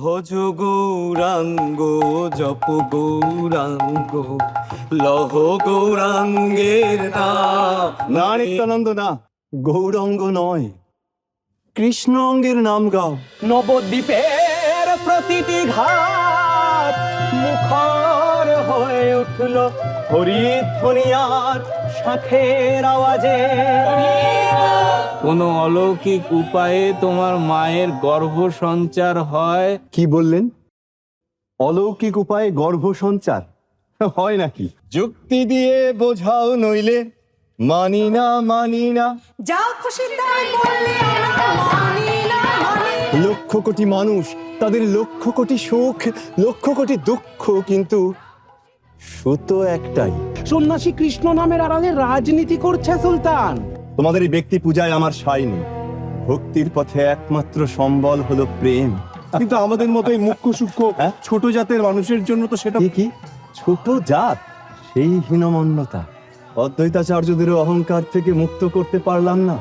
ভজ গৌরাঙ্গ জপ গৌরাঙ্গ লহ গৌরাঙ্গের নাম। না নিত্যানন্দ, না, গৌরাঙ্গ নয়, কৃষ্ণ অঙ্গের নাম গাও। নবদ্বীপের প্রতিটি ঘাট মুখর হয়ে উঠল হরিধ্বনিয়ার শাঁখের আওয়াজে। কোন অলৌকিক উপায়ে তোমার মায়ের গর্ভ সঞ্চার হয়? কি বললেন? অলৌকিক উপায়ে গর্ভ সঞ্চার হয় নাকি? যুক্তি দিয়ে বোঝাও, নইলে মানি না, মানি না। যা খুশি তাই বললে আমরা মানি না, মানি না। লক্ষ কোটি মানুষ, তাদের লক্ষ কোটি সুখ, লক্ষ কোটি দুঃখ, কিন্তু সুতো একটাই। সন্ন্যাসী কৃষ্ণ নামের আড়ালে রাজনীতি করছে সুলতান। তোমাদের এই ব্যক্তি পূজায় আমার সাই নেই। ভক্তির পথে একমাত্র সম্বল হলো প্রেম। কিন্তু আমাদের মতো এই মুখ্য সূক্ষ্ম ছোট জাতের মানুষের জন্য তো সেটা কি ছোট জাত, সেই হীনমন্যতা অদ্বৈতাচার্যদেরও অহংকার থেকে মুক্ত করতে পারলাম না,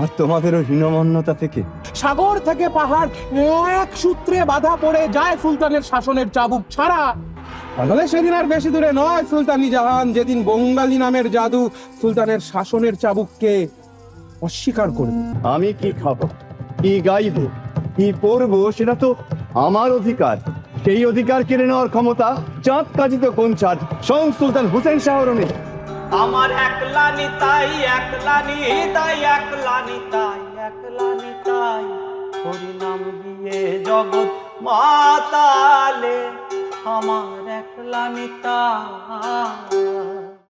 আর তোমাদেরও হীনমন্যতা থেকে। সাগর থেকে পাহাড় এক সূত্রে বাধা পড়ে যায় সুলতানের শাসনের চাবুক ছাড়া। তাহলে সেদিন আর বেশি দূরে নয় সুলতানি জাহান, যেদিন বঙ্গালী নামের জাদু সুলতানের শাসনের চাবুককে অস্বীকার করবে। আমি কি খাবো, কি গাইব, কি পরবো, সেটা তো আমার অধিকার। সেই অধিকার কেড়ে নেওয়ার ক্ষমতা চাঁদ কাজিত কোন চাঁদ, স্বয়ং সুলতান হুসেন শাহর নেই। আমার একলা নিতাই, একলা নিতাই, একলা নিতাই, একলা নিতাই, হরিনাম দিয়ে জগৎ মাতালে আমার একলা নিতাই।